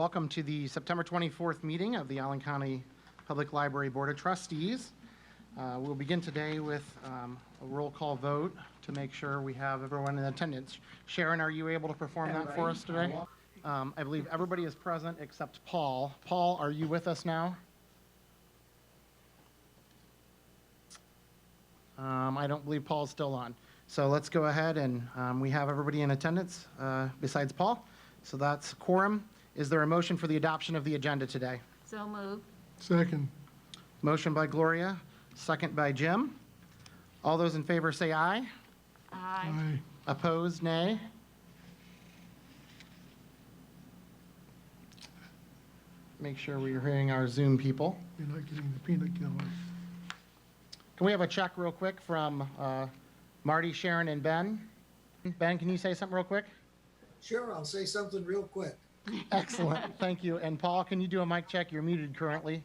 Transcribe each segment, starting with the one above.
Welcome to the September 24th meeting of the Allen County Public Library Board of Trustees. We'll begin today with a roll call vote to make sure we have everyone in attendance. Sharon, are you able to perform that for us today? I believe everybody is present except Paul. Paul, are you with us now? I don't believe Paul's still on. So let's go ahead and we have everybody in attendance besides Paul. So that's quorum. Is there a motion for the adoption of the agenda today? So moved. Second. Motion by Gloria, second by Jim. All those in favor say aye. Aye. Opposed, nay. Make sure we're hearing our Zoom people. You're not getting the peanut gallery. Can we have a check real quick from Marty, Sharon, and Ben? Ben, can you say something real quick? Sure, I'll say something real quick. Excellent, thank you. And Paul, can you do a mic check? You're muted currently.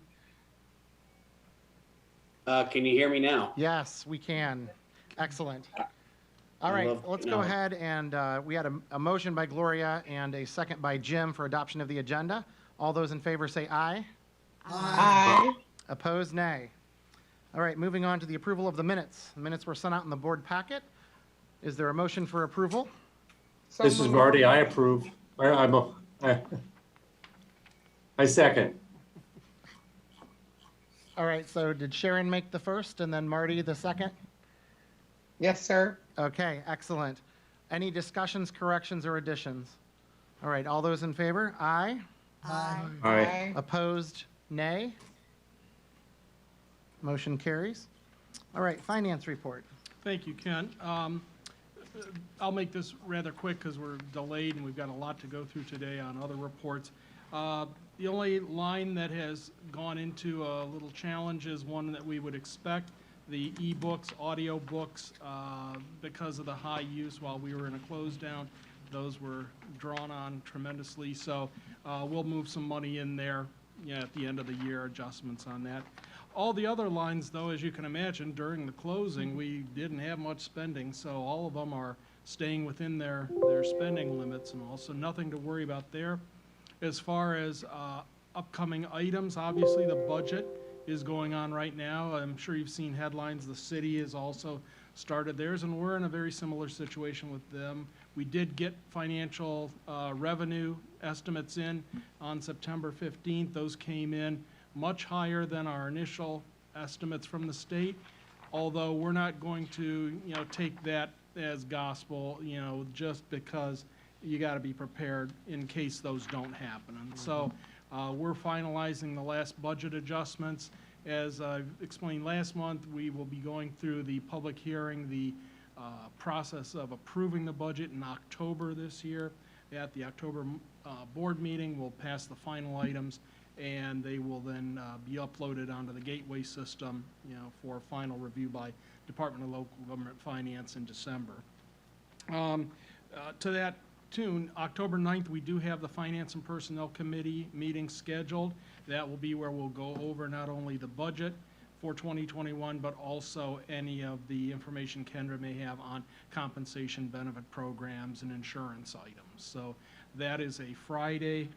Can you hear me now? Yes, we can. Excellent. All right, let's go ahead and we had a motion by Gloria and a second by Jim for adoption of the agenda. All those in favor say aye. Aye. Opposed, nay. All right, moving on to the approval of the minutes. The minutes were sent out in the board packet. Is there a motion for approval? This is Marty. I approve. I second. All right, so did Sharon make the first and then Marty the second? Yes, sir. Okay, excellent. Any discussions, corrections, or additions? All right, all those in favor? Aye. Aye. Aye. Opposed, nay. Motion carries. All right, finance report. Thank you, Ken. I'll make this rather quick because we're delayed and we've got a lot to go through today on other reports. The only line that has gone into a little challenge is one that we would expect. The e-books, audio books, because of the high use while we were in a close down, those were drawn on tremendously. So we'll move some money in there at the end of the year, adjustments on that. All the other lines, though, as you can imagine, during the closing, we didn't have much spending, so all of them are staying within their spending limits and also nothing to worry about there. As far as upcoming items, obviously the budget is going on right now. I'm sure you've seen headlines. The city has also started theirs, and we're in a very similar situation with them. We did get financial revenue estimates in on September 15th. Those came in much higher than our initial estimates from the state, although we're not going to, take that as gospel, just because you got to be prepared in case those don't happen. And so we're finalizing the last budget adjustments. As I explained last month, we will be going through the public hearing, the process of approving the budget in October this year. At the October board meeting, we'll pass the final items, and they will then be uploaded onto the gateway system, for final review by Department of Local Government Finance in December. To that tune, October 9th, we do have the Finance and Personnel Committee meeting scheduled. That will be where we'll go over not only the budget for 2021, but also any of the information Kendra may have on compensation benefit programs and insurance items. So that is a Friday,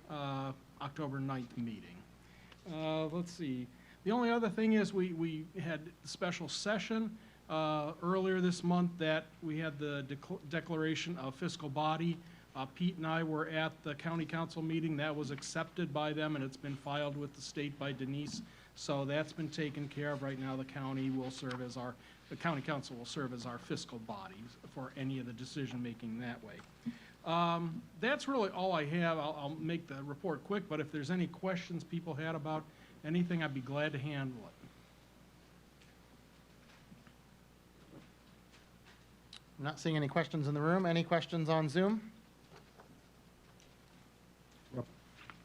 October 9th meeting. Let's see. The only other thing is we had a special session earlier this month that we had the declaration of fiscal body. Pete and I were at the county council meeting. That was accepted by them, and it's been filed with the state by Denise. So that's been taken care of. Right now the county council will serve as our fiscal body for any of the decision making that way. That's really all I have. I'll make the report quick, but if there's any questions people had about anything, I'd be glad to handle it. I'm not seeing any questions in the room. Any questions on Zoom?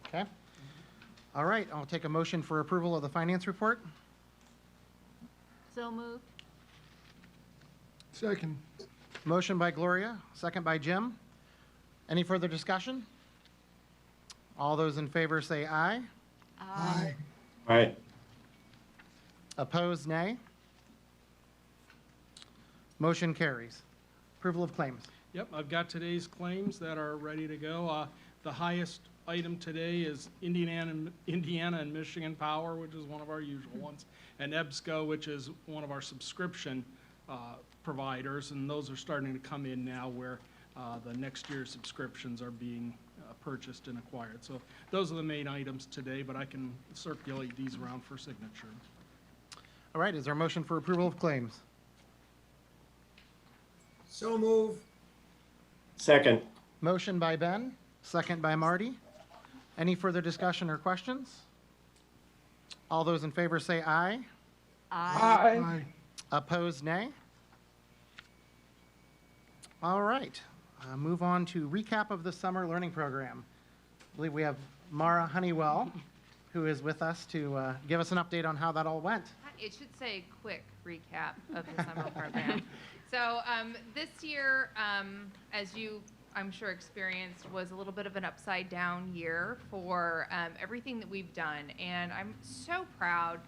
Okay. All right, I'll take a motion for approval of the finance report. So moved. Second. Motion by Gloria, second by Jim. Any further discussion? All those in favor say aye. Aye. Aye. Opposed, nay. Motion carries. Approval of claims. Yep, I've got today's claims that are ready to go. The highest item today is Indiana and Michigan Power, which is one of our usual ones, and EBSCO, which is one of our subscription providers, and those are starting to come in now where the next year's subscriptions are being purchased and acquired. So those are the main items today, but I can circulate these around for signature. All right, is there a motion for approval of claims? So move. Second. Motion by Ben, second by Marty. Any further discussion or questions? All those in favor say aye. Aye. Aye. Opposed, nay. All right, move on to recap of the summer learning program. I believe we have Mara Honeywell, who is with us to give us an update on how that all went. It should say quick recap of the summer program. So this year, as you, I'm sure, experienced, was a little bit of an upside down year for everything that we've done. And I'm so proud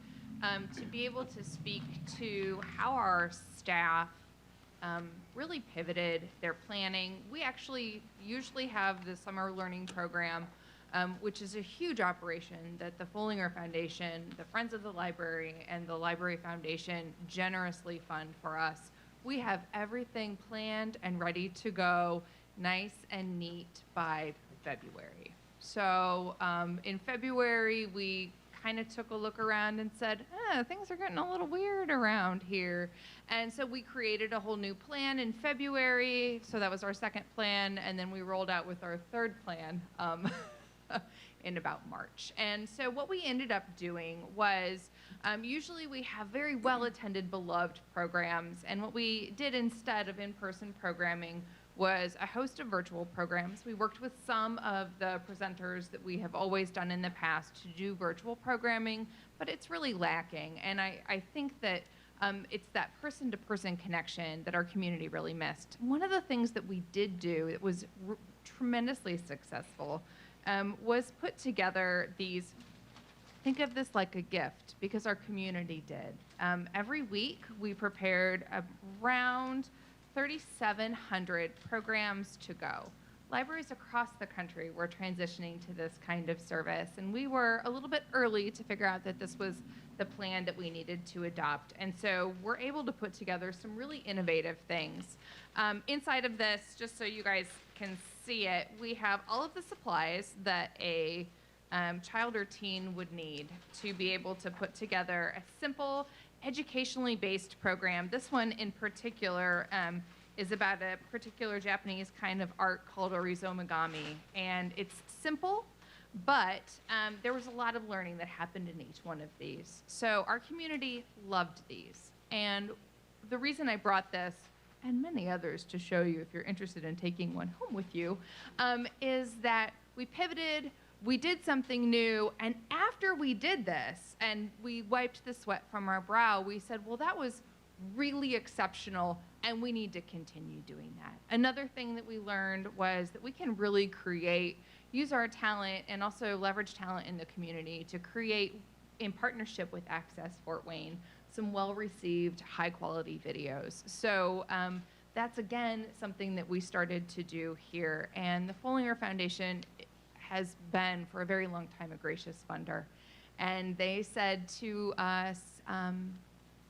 to be able to speak to how our staff really pivoted their planning. We actually usually have the summer learning program, which is a huge operation that the Follinger Foundation, the Friends of the Library, and the Library Foundation generously fund for us. We have everything planned and ready to go, nice and neat by February. So in February, we kind of took a look around and said, things are getting a little weird around here. And so we created a whole new plan in February. So that was our second plan. And then we rolled out with our third plan in about March. And so what we ended up doing was usually we have very well-attended, beloved programs. And what we did instead of in-person programming was a host of virtual programs. We worked with some of the presenters that we have always done in the past to do virtual programming, but it's really lacking. And I think that it's that person-to-person connection that our community really missed. One of the things that we did do that was tremendously successful was put together these, think of this like a gift, because our community did. Every week we prepared around 3,700 programs to go. Libraries across the country were transitioning to this kind of service, and we were a little bit early to figure out that this was the plan that we needed to adopt. And so we're able to put together some really innovative things. Inside of this, just so you guys can see it, we have all of the supplies that a child or teen would need to be able to put together a simple, educationally based program. This one in particular is about a particular Japanese kind of art called orizomigami. And it's simple, but there was a lot of learning that happened in each one of these. So our community loved these. And the reason I brought this, and many others to show you if you're interested in taking one home with you, is that we pivoted, we did something new, and after we did this and we wiped the sweat from our brow, we said, well, that was really exceptional, and we need to continue doing that. Another thing that we learned was that we can really use our talent and also leverage talent in the community to create, in partnership with Access Fort Wayne, some well-received, high-quality videos. So that's, again, something that we started to do here. And the Follinger Foundation has been, for a very long time, a gracious funder. And they said to us,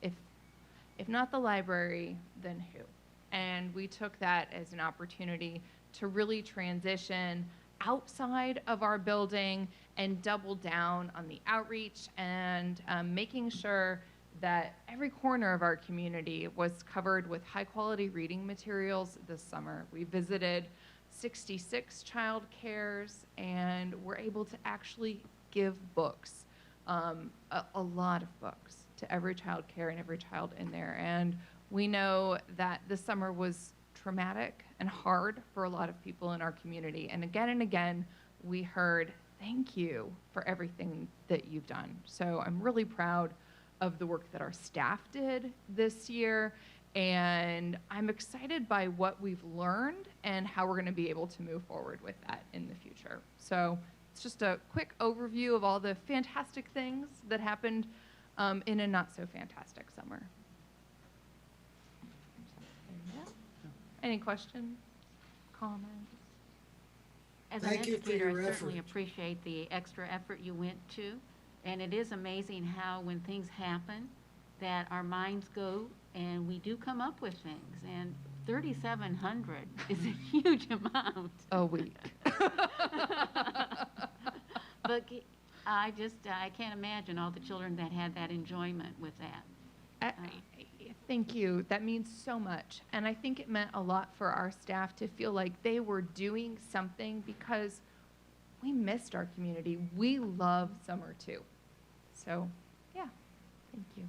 if not the library, then who? And we took that as an opportunity to really transition outside of our building and double down on the outreach and making sure that every corner of our community was covered with high quality reading materials this summer. We visited 66 child cares and were able to actually give books, a lot of books, to every child care and every child in there. And we know that this summer was traumatic and hard for a lot of people in our community. And again, we heard, thank you for everything that you've done. So I'm really proud of the work that our staff did this year. And I'm excited by what we've learned and how we're going to be able to move forward with that in the future. So it's just a quick overview of all the fantastic things that happened in a not so fantastic summer. Any questions, comments? As an Thank you for educator, your I certainly effort. appreciate the extra effort you went to. And it is amazing how when things happen, that our minds go and we do come up with things. And 3,700 is a huge amount. A week. But I can't imagine all the children that had that enjoyment with that. Thank you. That means so much. And I think it meant a lot for our staff to feel like they were doing something because we missed our community. We love summer too. So, yeah, thank you.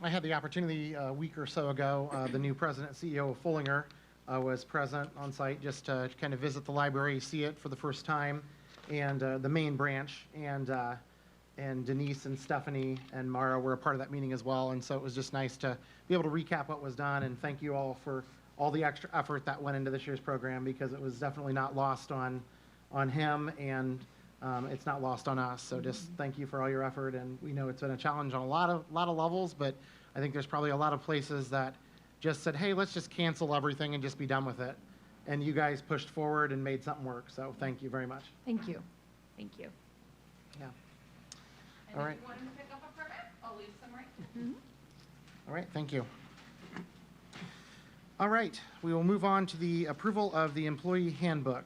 I had the opportunity a week or so ago, the new president CEO of Fullinger was present on site just to kind of visit the library, see it for the first time, and the main branch. And Denise and Stephanie and Mara were a part of that meeting as well. And so it was just nice to be able to recap what was done. And thank you all for all the extra effort that went into this year's program, because it was definitely not lost on him, and it's not lost on us. So just thank you for all your effort. And we know it's been a challenge on a lot of levels, but I think there's probably a lot of places that just said, hey, let's just cancel everything and just be done with it. And you guys pushed forward and made something work. So thank you very much. Thank you. Thank you. Yeah. And All if right. you want to pick up a permit, I'll leave some right here. All right, thank you. All right, we will move on to the approval of the employee handbook.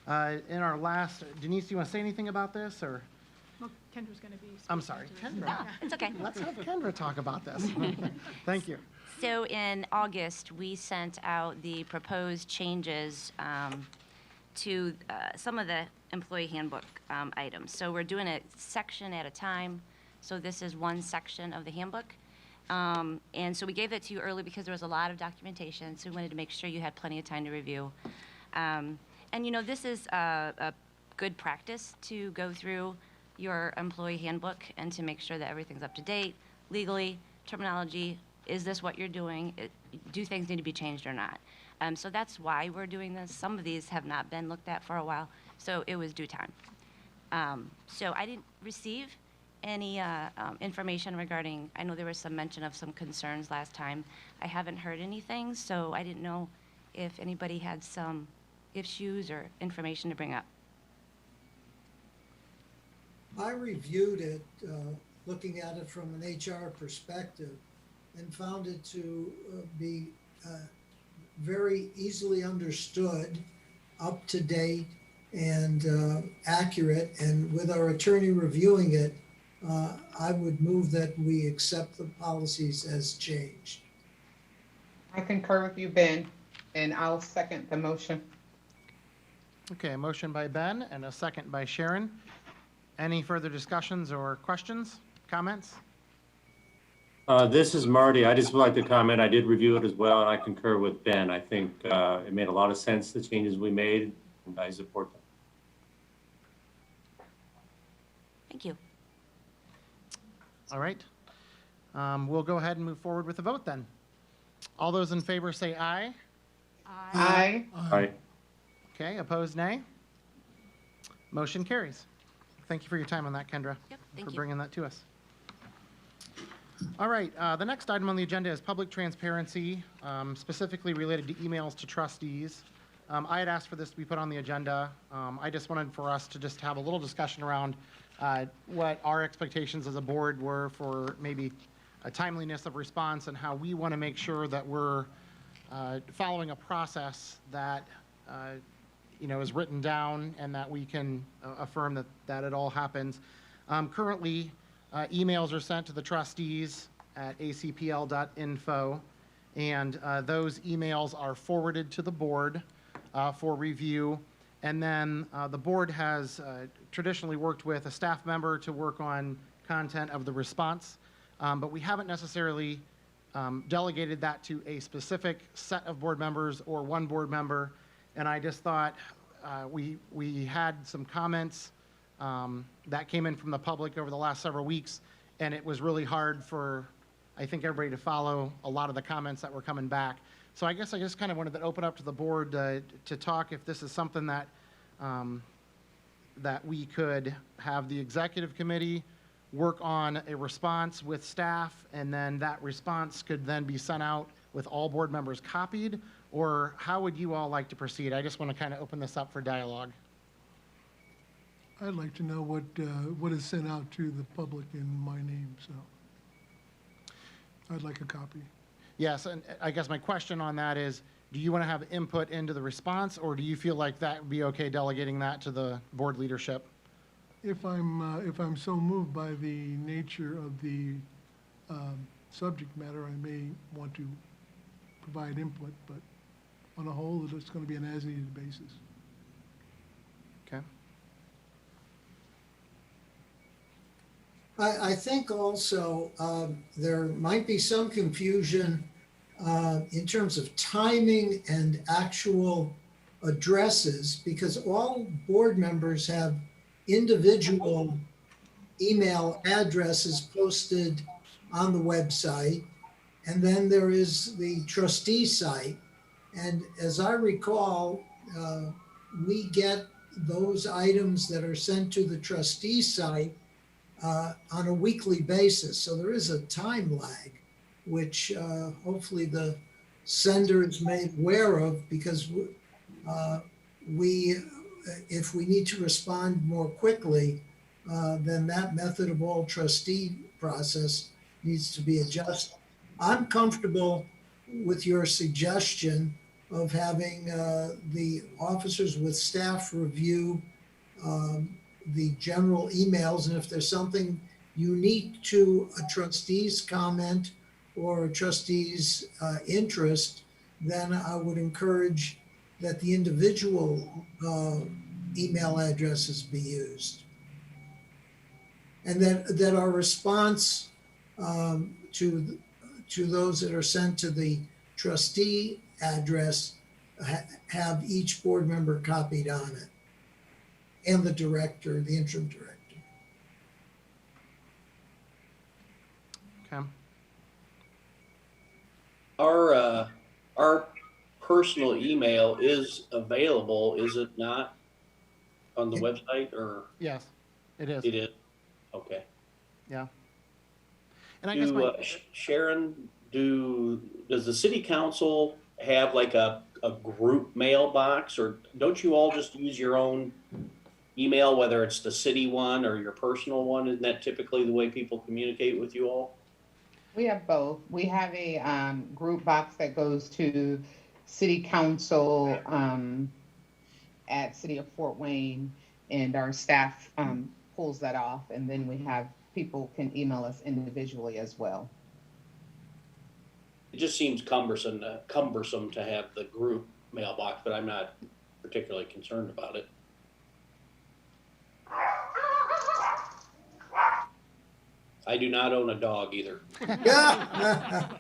In our last, Denise, do you want to say anything about this, or? Well, Kendra's going to be. I'm sorry, Kendra. No, it's okay. Let's have Kendra talk about this. Thank you. So in August, we sent out the proposed changes to some of the employee handbook items. So we're doing it section at a time. So this is one section of the handbook. And so we gave it to you early because there was a lot of documentation, so we wanted to make sure you had plenty of time to review. And you know, this is a good practice to go through your employee handbook and to make sure that everything's up to date, legally, terminology, is this what you're doing? Do things need to be changed or not? So that's why we're doing this. Some of these have not been looked at for a while, so it was due time. So I didn't receive any information regarding, I know there was some mention of some concerns last time. I haven't heard anything, so I didn't know if anybody had some issues or information to bring up. I reviewed it, looking at it from an HR perspective, and found it to be very easily understood, up to date, and accurate. And with our attorney reviewing it, I would move that we accept the policies as changed. I concur with you, Ben, and I'll second the motion. Okay, a motion by Ben and a second by Sharon. Any further discussions or questions, comments? This is Marty. I just would like to comment. I did review it as well, and I concur with Ben. I think it made a lot of sense, the changes we made, and I support them. Thank you. All right. We'll go ahead and move forward with the vote then. All those in favor say aye. Aye. All right. Okay, opposed, nay. Motion carries. Thank you for your time on that, Kendra. Yep, thank For you. bringing that to us. All right, the next item on the agenda is public transparency, specifically related to emails to trustees. I had asked for this to be put on the agenda. I just wanted for us to just have a little discussion around what our expectations as a board were for maybe a timeliness of response, and how we want to make sure that we're following a process that is written down, and that we can affirm that it all happens. Currently, emails are sent to the trustees at acpl.info, and those emails are forwarded to the board for review. And then the board has traditionally worked with a staff member to work on content of the response, but we haven't necessarily delegated that to a specific set of board members or one board member. And I just thought we had some comments that came in from the public over the last several weeks, and it was really hard for, I think, everybody to follow a lot of the comments that were coming back. So I guess I just kind of wanted to open up to the board to talk if this is something that that we could have the executive committee work on a response with staff, and then that response could then be sent out with all board members copied, Or how would you all like to proceed? I just want to kind of open this up for dialogue. I'd like to know what is sent out to the public in my name, so I'd like a copy. Yes, and I guess my question on that is, do you want to have input into the response, or do you feel like that would be okay delegating that to the board leadership? If I'm so moved by the nature of the subject matter, I may want to provide input, but on a whole, it's going to be an as-needed basis. Okay. I think also there might be some confusion in terms of timing and actual addresses, because all board members have individual email addresses posted on the website. And then there is the trustee site. And as I recall, we get those items that are sent to the trustee site on a weekly basis. So there is a time lag, which hopefully the sender is made aware of, because if we need to respond more quickly, then that method of all trustee process needs to be adjusted. I'm comfortable with your suggestion of having the officers with staff review the general emails, and if there's something unique to a trustee's comment or a trustee's interest, then I would encourage that the individual email addresses be used. And that our response to those that are sent to the trustee address have each board member copied on it, and the director, the interim director. Okay. Our personal email is available, is it not, on the website, or Yes, it is. it is? Okay. Yeah. And I guess Sharon, does the city council have like a group mailbox, or don't you all just use your own email, whether it's the city one or your personal one? Isn't that typically the way people communicate with you all? We have both. We have a group box that goes to city council at City of Fort Wayne, and our staff pulls that off, and then we have people can email us individually as well. It just seems cumbersome to have the group mailbox, but I'm not particularly concerned about it. I do not own a dog either. If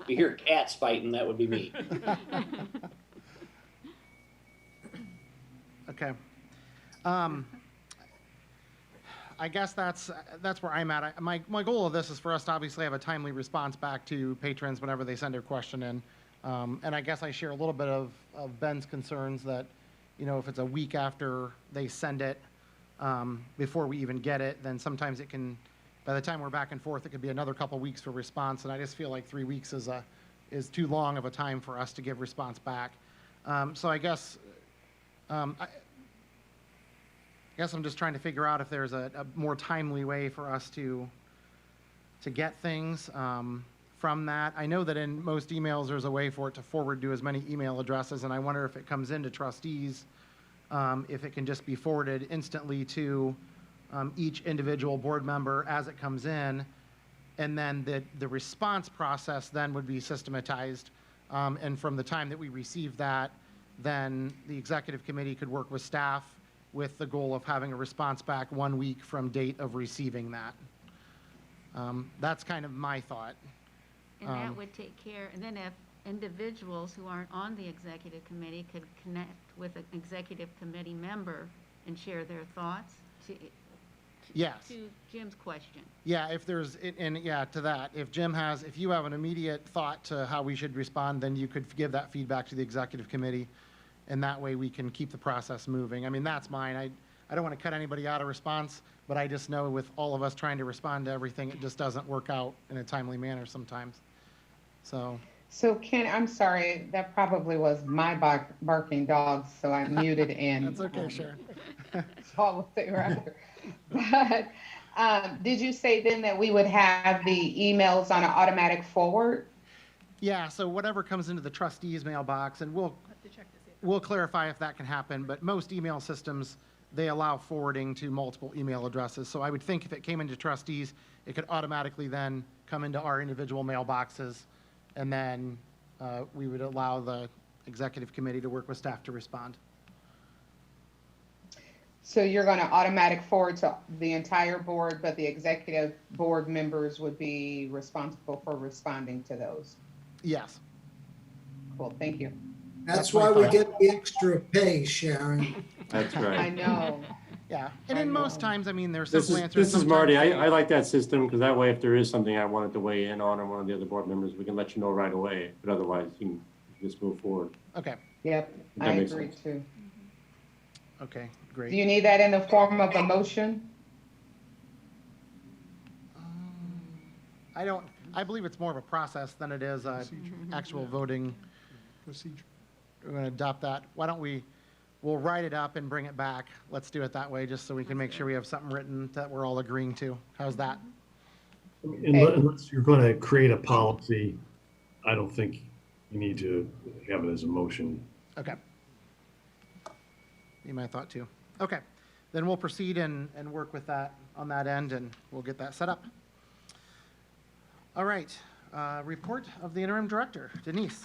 you hear cats fighting, that would be me. Okay. I guess that's where I'm at. My goal of this is for us to obviously have a timely response back to patrons whenever they send their question in. And I guess I share a little bit of Ben's concerns that, if it's a week after they send it, before we even get it, then sometimes it can, by the time we're back and forth, it could be another couple weeks for response. And I just feel like 3 weeks is too long of a time for us to give response back. So I guess I'm just trying to figure out if there's a more timely way for us to get things from that. I know that in most emails there's a way for it to forward to as many email addresses, and I wonder if it comes into trustees, if it can just be forwarded instantly to each individual board member as it comes in, and then the response process then would be systematized, and from the time that we receive that, then the executive committee could work with staff with the goal of having a response back 1 week from date of receiving that. That's kind of my thought. And that would take care, and then if individuals who aren't on the executive committee could connect with an executive committee member and share their thoughts Yes. to Jim's question. Yeah, if there's, and yeah, to that, if you have an immediate thought to how we should respond, then you could give that feedback to the executive committee, and that way we can keep the process moving. I mean, that's mine. I don't want to cut anybody out of response, but I just know with all of us trying to respond to everything, it just doesn't work out in a timely manner sometimes. So, So Ken, I'm sorry, that probably was my barking dogs, so I muted and. That's okay, Sharon. Saw what they were after. But did you say then that we would have the emails on an automatic forward? Yeah, so whatever comes into the trustees mailbox, and Have to check to see if we'll clarify if that can happen, but most email systems, they allow forwarding to multiple email addresses. So I would think if it came into trustees, it could automatically then come into our individual mailboxes, and then we would allow the executive committee to work with staff to respond. So you're going to automatic forward to the entire board, but the executive board members would be responsible for responding to those? Yes. Cool, thank you. That's That's my why we thought. get the extra pay, Sharon. That's I right. know. Yeah, and in most times, I mean, there's This simple is, answers. this is Marty. Sometimes I like that system because that way if there is something I wanted to weigh in on or one of the other board members, we can let you know right away. But otherwise, you can just move forward. Okay, Yep, That I makes agree sense. too. okay, Do great. you need that in the form of a motion? I believe it's more of a process than it is a actual voting. Procedure. We're going to adopt that. Why don't we'll write it up and bring it back. Let's do it that way, just so we can make sure we have something written that we're all agreeing to. How's that? Unless you're going to create a policy, I don't think you need to have it as a motion. Okay. Be my thought too. Okay, then we'll proceed and work with that on that end, and we'll get that set up. All right, report of the interim director, Denise.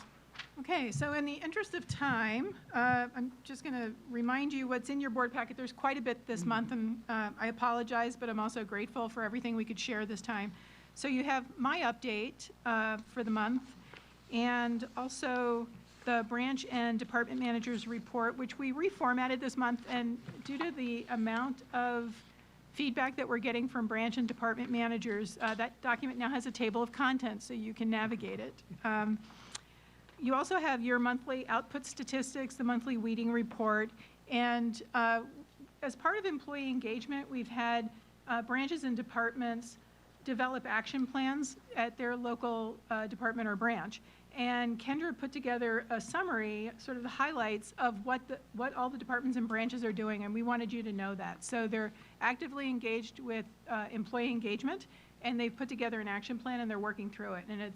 Okay, so in the interest of time, I'm just going to remind you what's in your board packet. There's quite a bit this month, and I apologize, but I'm also grateful for everything we could share this time. So you have my update for the month, and also the branch and department managers report, which we reformatted this month, and due to the amount of feedback that we're getting from branch and department managers, that document now has a table of contents so you can navigate it. You also have your monthly output statistics, the monthly weeding report, and as part of employee engagement, we've had branches and departments develop action plans at their local department or branch. And Kendra put together a summary, sort of the highlights of what all the departments and branches are doing, and we wanted you to know that. So they're actively engaged with employee engagement, and they've put together an action plan and they're working through it. And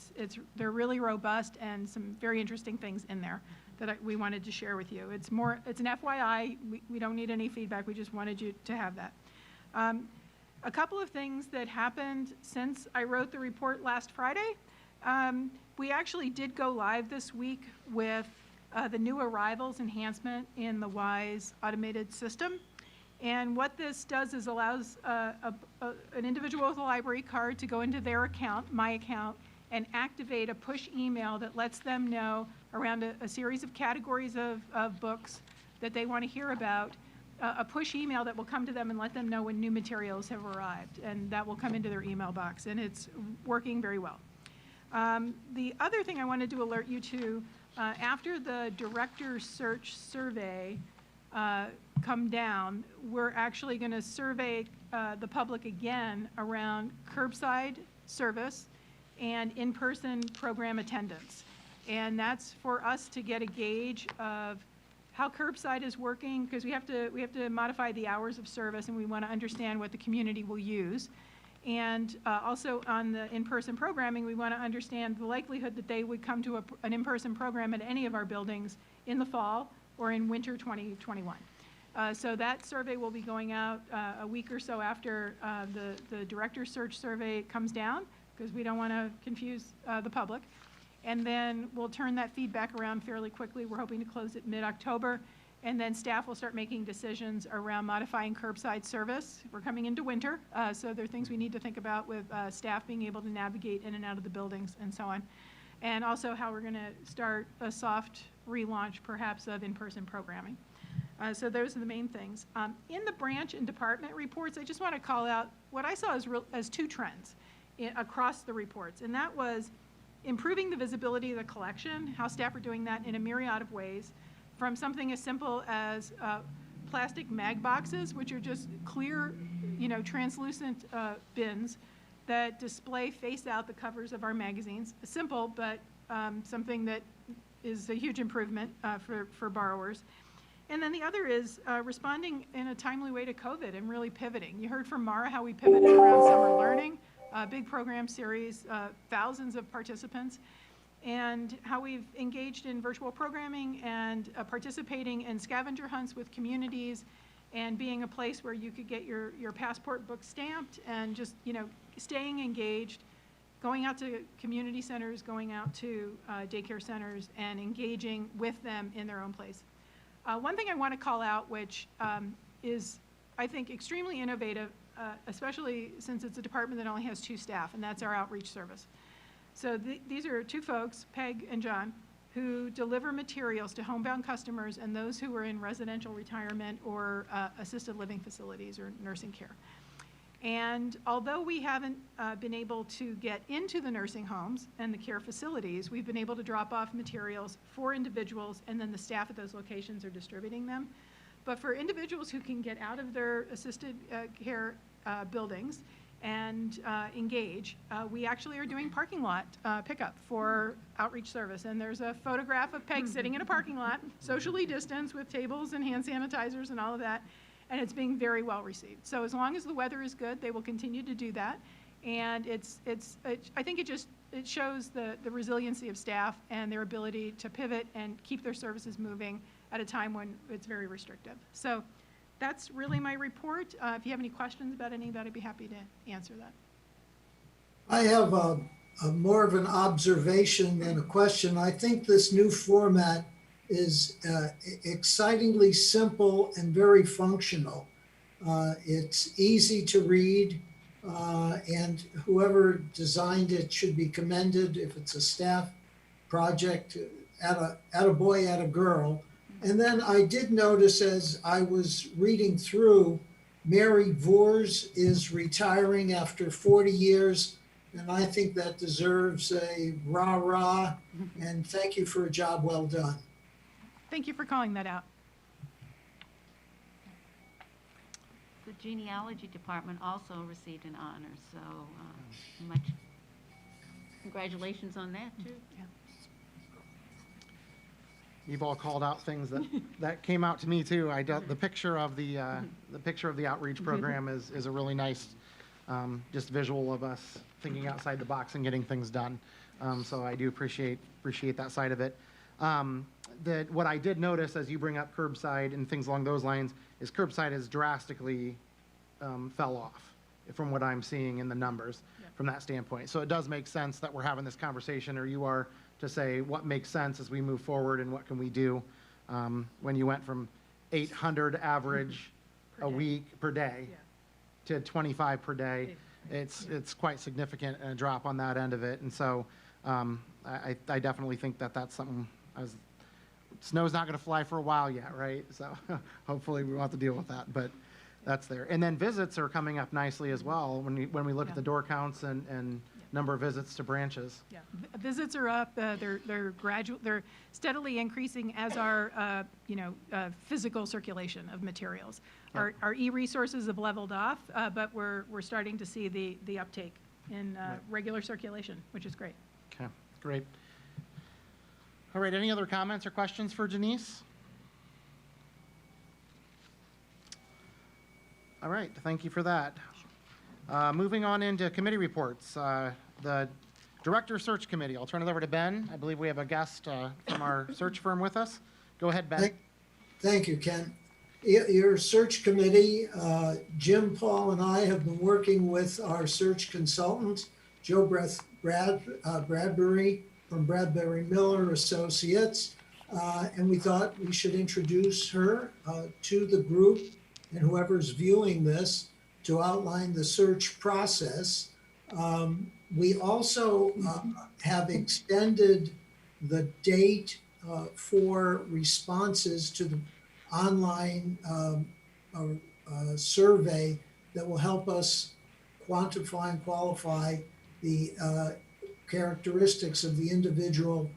they're really robust and some very interesting things in there that we wanted to share with you. It's an FYI. We don't need any feedback. We just wanted you to have that. A couple of things that happened since I wrote the report last Friday. We actually did go live this week with the new arrivals enhancement in the WISE automated system. And what this does is allows an individual with a library card to go into their account, my account, and activate a push email that lets them know around a series of categories of books that they want to hear about, a push email that will come to them and let them know when new materials have arrived. And that will come into their email box. And it's working very well. The other thing I wanted to alert you to, after the director search survey come down, we're actually going to survey the public again around curbside service and in-person program attendance. And that's for us to get a gauge of how curbside is working, because we have to modify the hours of service, and we want to understand what the community will use. And also on the in-person programming, we want to understand the likelihood that they would come to an in-person program at any of our buildings in the fall or in winter 2021. So that survey will be going out a week or so after the director search survey comes down, because we don't want to confuse the public. And then we'll turn that feedback around fairly quickly. We're hoping to close it mid-October. And then staff will start making decisions around modifying curbside service. We're coming into winter, so there are things we need to think about with staff being able to navigate in and out of the buildings and so on. And also how we're going to start a soft relaunch, perhaps, of in-person programming. So those are the main things. In the branch and department reports, I just want to call out what I saw as two trends across the reports. And that was improving the visibility of the collection, how staff are doing that in a myriad of ways, from something as simple as plastic mag boxes, which are just clear, translucent bins, that display face out the covers of our magazines. Simple, but something that is a huge improvement for borrowers. And then the other is responding in a timely way to COVID and really pivoting. You heard from Mara how we pivoted around summer learning, a big program series, thousands of participants, and how we've engaged in virtual programming and participating in scavenger hunts with communities and being a place where you could get your passport book stamped and just, staying engaged, going out to community centers, going out to daycare centers and engaging with them in their own place. One thing I want to call out, which is, I think, extremely innovative, especially since it's a department that only has 2 staff, and that's our outreach service. So these are 2 folks, Peg and John, who deliver materials to homebound customers and those who are in residential retirement or assisted living facilities or nursing care. And although we haven't been able to get into the nursing homes and the care facilities, we've been able to drop off materials for individuals, and then the staff at those locations are distributing them. But for individuals who can get out of their assisted care buildings and engage, we actually are doing parking lot pickup for outreach service. And there's a photograph of Peg sitting in a parking lot, socially distanced with tables and hand sanitizers and all of that. And it's being very well received. So as long as the weather is good, they will continue to do that. And I think it shows the resiliency of staff and their ability to pivot and keep their services moving at a time when it's very restrictive. So that's really my report. If you have any questions about any of that, I'd be happy to answer that. I have a more of an observation than a question. I think this new format is excitingly simple and very functional. It's easy to read, and whoever designed it should be commended. If it's a staff project, at a boy, at a girl. And then I did notice as I was reading through, Mary Vors is retiring after 40 years, and I think that deserves a rah-rah, and thank you for a job well done. Thank you for calling that out. The genealogy department also received an honor, so much congratulations on that, too. Yeah. You've all called out things that came out to me too. The picture of the outreach program is a really nice just visual of us thinking outside the box and getting things done. So I do appreciate that side of it. What I did notice as you bring up curbside and things along those lines is curbside has drastically fell off from what I'm seeing in the numbers from that standpoint. So it does make sense that we're having this conversation, or you are, to say what makes sense as we move forward and what can we do. When you went from 800 average a week per day to 25 per day, it's quite significant, and a drop on that end of it. And so I definitely think that's something. Snow's not going to fly for a while yet, right? So hopefully we won't have to deal with that, but that's there. And then visits are coming up nicely as well when we look at the door counts and number of visits to branches. Yeah, visits are up. They're steadily increasing, as our physical circulation of materials. Our e-resources have leveled off, but we're starting to see the uptake in regular circulation, which is great. Okay, great. All right, any other comments or questions for Janice? All right, thank you for that. Moving on into committee reports. The Director Search Committee, I'll turn it over to Ben. I believe we have a guest from our search firm with us. Go ahead, Ben. Thank you, Ken. Your search committee, Jim, Paul, and I have been working with our search consultant, Joe Bradbury from Bradbury Miller Associates, and we thought we should introduce her to the group and whoever's viewing this to outline the search process. We also have extended the date for responses to the online survey that will help us quantify and qualify the characteristics of the individual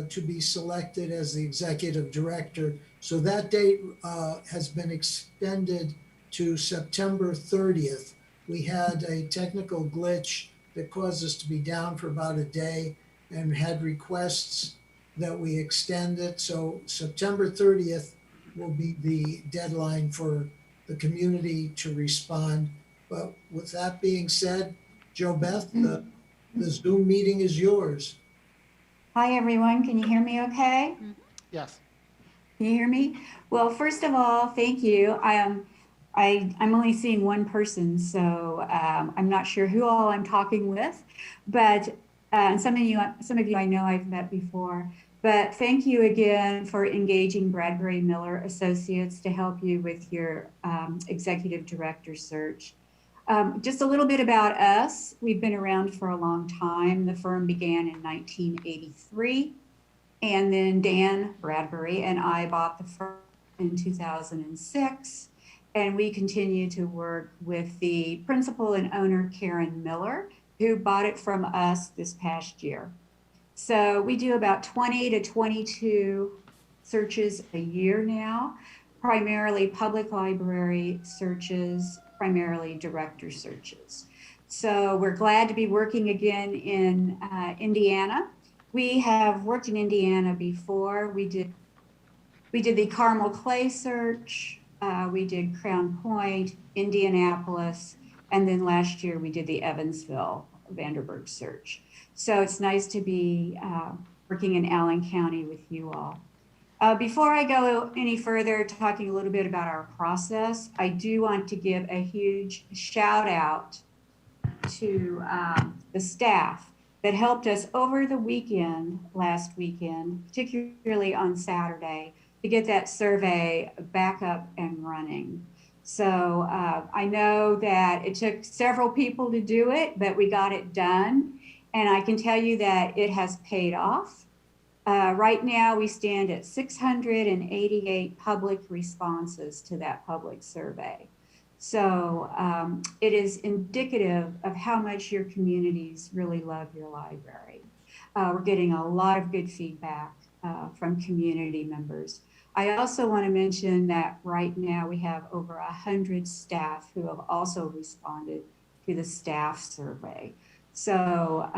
to be selected as the executive director. So that date has been extended to September 30th. We had a technical glitch that caused us to be down for about a day and had requests that we extend it. So September 30th will be the deadline for the community to respond. But with that being said, Joe Beth, the Zoom meeting is yours. Hi, everyone. Can you hear me okay? Yes. Can you hear me? Well, first of all, thank you. I'm only seeing one person, so I'm not sure who all I'm talking with, but some of you I know I've met before. But thank you again for engaging Bradbury Miller Associates to help you with your executive director search. Just a little bit about us. We've been around for a long time. The firm began in 1983. And then Dan Bradbury and I bought the firm in 2006. And we continue to work with the principal and owner, Karen Miller, who bought it from us this past year. So we do about 20 to 22 searches a year now, primarily public library searches, primarily director searches. So we're glad to be working again in Indiana. We have worked in Indiana before. We did the Carmel Clay search, we did Crown Point, Indianapolis, and then last year we did the Evansville Vanderburg search. So it's nice to be working in Allen County with you all. Before I go any further, talking a little bit about our process, I do want to give a huge shout out to the staff that helped us over the weekend, last weekend, particularly on Saturday, to get that survey back up and running. So I know that it took several people to do it, but we got it done. And I can tell you that it has paid off. Right now we stand at 688 public responses to that public survey. So it is indicative of how much your communities really love your library. We're getting a lot of good feedback from community members. I also want to mention that right now we have over 100 staff who have also responded to the staff survey. So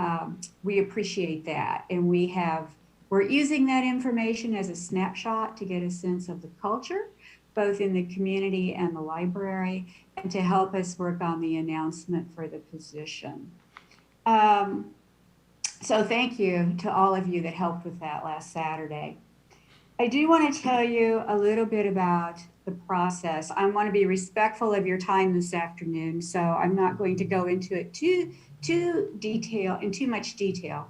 we appreciate that. And we're using that information as a snapshot to get a sense of the culture, both in the community and the library, and to help us work on the announcement for the position. So thank you to all of you that helped with that last Saturday. I do want to tell you a little bit about the process. I want to be respectful of your time this afternoon, so I'm not going to go into it too much detail.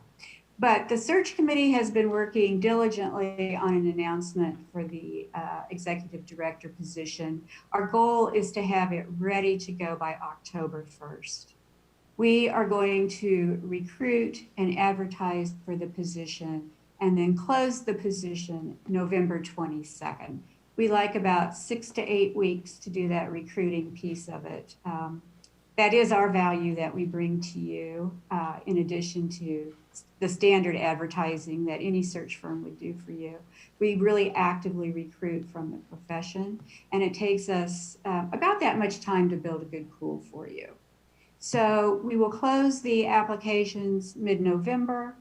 But the search committee has been working diligently on an announcement for the executive director position. Our goal is to have it ready to go by October 1st. We are going to recruit and advertise for the position and then close the position November 22nd. We like about 6 to 8 weeks to do that recruiting piece of it. That is our value that we bring to you, in addition to the standard advertising that any search firm would do for you. We really actively recruit from the profession, and it takes us about that much time to build a good pool for you. So we will close the applications mid-November,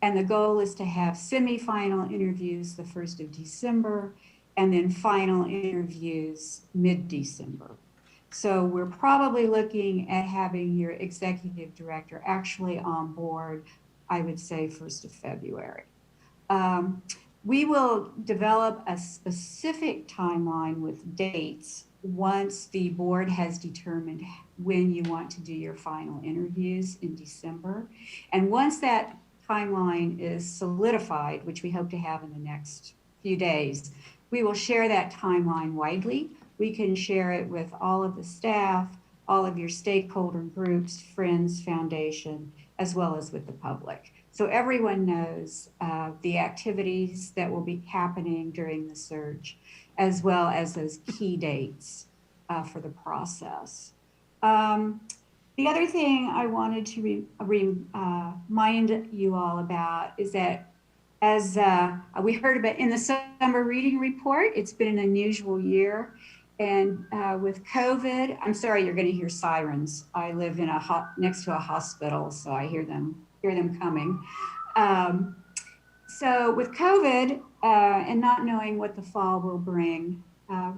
and the goal is to have semifinal interviews the 1st of December, and then final interviews mid-December. So we're probably looking at having your executive director actually on board, I would say 1st of February. We will develop a specific timeline with dates once the board has determined when you want to do your final interviews in December. And once that timeline is solidified, which we hope to have in the next few days, we will share that timeline widely. We can share it with all of the staff, all of your stakeholder groups, friends, foundation, as well as with the public. So everyone knows the activities that will be happening during the search, as well as those key dates for the process. The other thing I wanted to remind you all about is that, as we heard about in the summer reading report, it's been an unusual year. And with COVID, I'm sorry, you're going to hear sirens. I live in next to a hospital, so I hear them coming. So with COVID and not knowing what the fall will bring,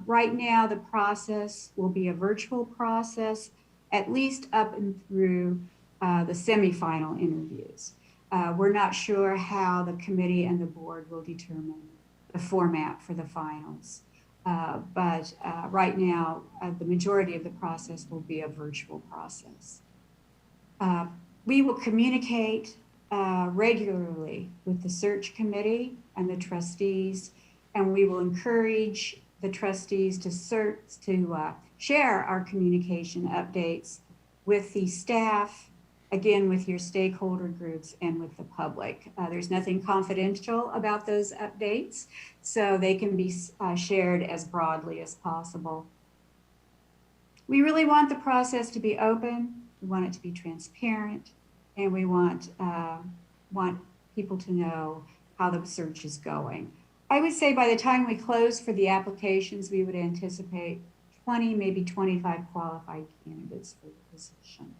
right now the process will be a virtual process, at least up and through the semifinal interviews. We're not sure how the committee and the board will determine the format for the finals. But right now, the majority of the process will be a virtual process. We will communicate regularly with the search committee and the trustees, and we will encourage the trustees to share our communication updates with the staff, again, with your stakeholder groups and with the public. There's nothing confidential about those updates, so they can be shared as broadly as possible. We really want the process to be open. We want it to be transparent, and we want people to know how the search is going. I would say by the time we close for the applications, we would anticipate 20, maybe 25 qualified candidates for the position.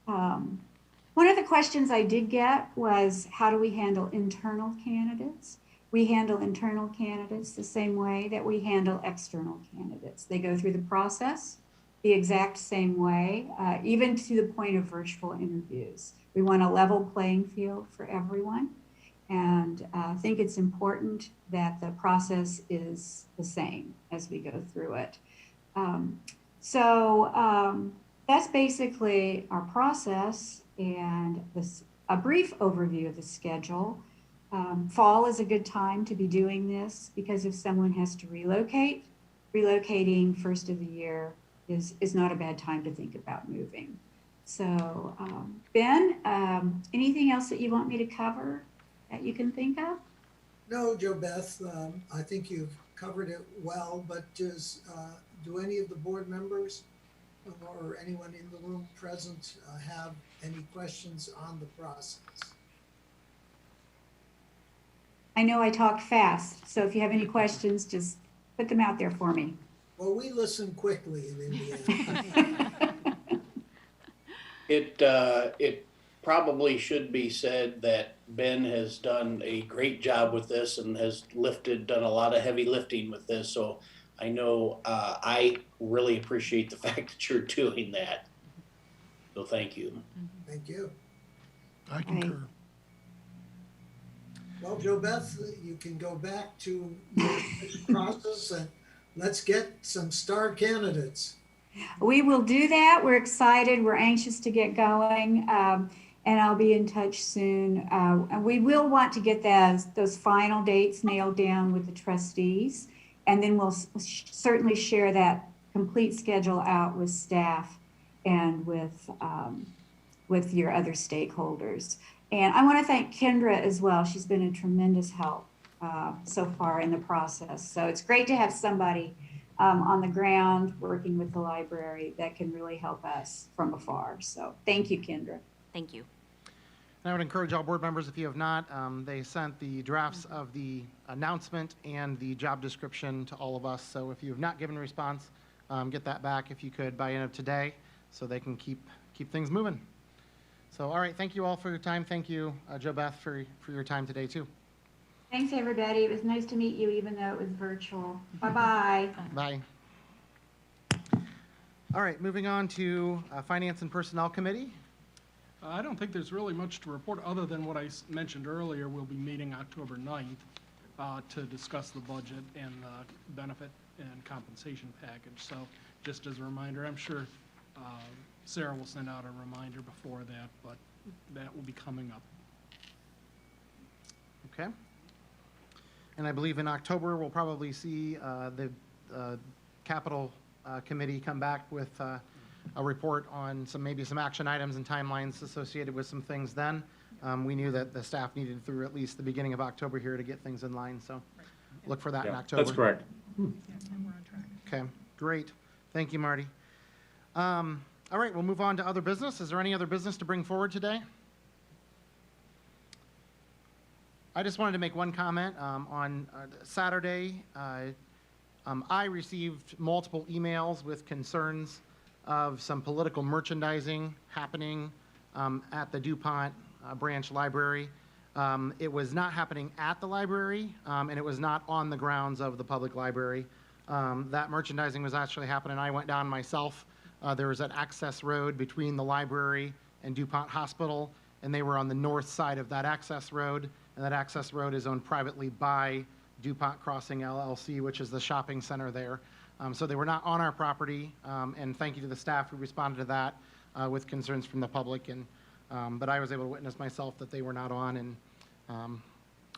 One of the questions I did get was, how do we handle internal candidates? We handle internal candidates the same way that we handle external candidates. They go through the process the exact same way, even to the point of virtual interviews. We want a level playing field for everyone. And I think it's important that the process is the same as we go through it. That's basically our process and a brief overview of the schedule. Fall is a good time to be doing this because if someone has to relocate, relocating first of the year is not a bad time to think about moving. So Ben, anything else that you want me to cover that you can think of? No, Jo Beth, I think you've covered it well, but do any of the board members or anyone in the room present have any questions on the process? I know I talked fast, so if you have any questions, just put them out there for me. Well, we listen quickly in Indiana. It probably should be said that Ben has done a great job with this and has done a lot of heavy lifting with this. So I know I really appreciate the fact that you're doing that. So thank you. Thank you. I concur. Well, Jo Beth, you can go back to your process and let's get some star candidates. We will do that. We're excited. We're anxious to get going. And I'll be in touch soon. And we will want to get those final dates nailed down with the trustees. And then we'll certainly share that complete schedule out with staff and with your other stakeholders. And I want to thank Kendra as well. She's been a tremendous help so far in the process. So it's great to have somebody on the ground working with the library that can really help us from afar. So thank you, Kendra. Thank you. And I would encourage all board members, if you have not, they sent the drafts of the announcement and the job description to all of us. So if you have not given a response, get that back if you could by end of today so they can keep things moving. So, all right, thank you all for your time. Thank you, Jo Beth, for your time today, too. Thanks, everybody. It was nice to meet you, even though it was virtual. Bye-bye. Bye. All right, moving on to Finance and Personnel Committee. I don't think there's really much to report other than what I mentioned earlier. We'll be meeting October 9th to discuss the budget and the benefit and compensation package. So just as a reminder, I'm sure Sarah will send out a reminder before that, but that will be coming up. Okay. And I believe in October, we'll probably see the Capital Committee come back with a report on maybe some action items and timelines associated with some things then. We knew that the staff needed through at least the beginning of October here to get things in line, so look for that in October. That's correct. And we're on track. Okay, great. Thank you, Marty. All right, we'll move on to other business. Is there any other business to bring forward today? I just wanted to make one comment. On Saturday, I received multiple emails with concerns of some political merchandising happening at the DuPont branch library. It was not happening at the library, and it was not on the grounds of the public library. That merchandising was actually happening. I went down myself. There was an access road between the library and DuPont Hospital, and they were on the north side of that access road, and that access road is owned privately by DuPont Crossing LLC, which is the shopping center there. So they were not on our property, and thank you to the staff who responded to that with concerns from the public. And but I was able to witness myself that they were not on, and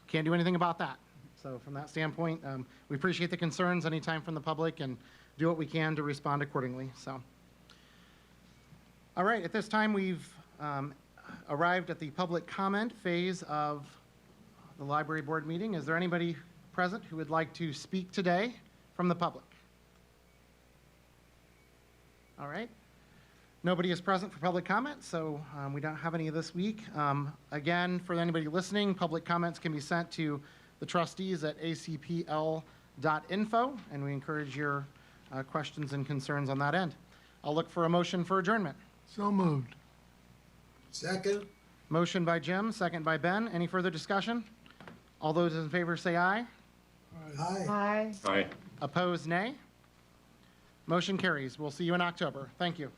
can't do anything about that. So from that standpoint, we appreciate the concerns anytime from the public and do what we can to respond accordingly. So, all right, at this time we've arrived at the public comment phase of the library board meeting. Is there anybody present who would like to speak today from the public? All right. Nobody is present for public comment, so we don't have any this week. Again, for anybody listening, public comments can be sent to the trustees at acpl.info, and we encourage your questions and concerns on that end. I'll look for a motion for adjournment. So moved. Second? Motion by Jim, second by Ben. Any further discussion? All those in favor say aye. Aye. Hi. Aye. Opposed, nay. Motion carries. We'll see you in October. Thank you.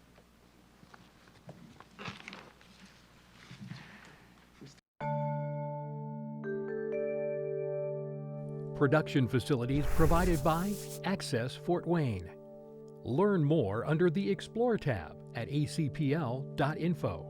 Production facilities provided by Access Fort Wayne. Learn more under the Explore tab at acpl.info.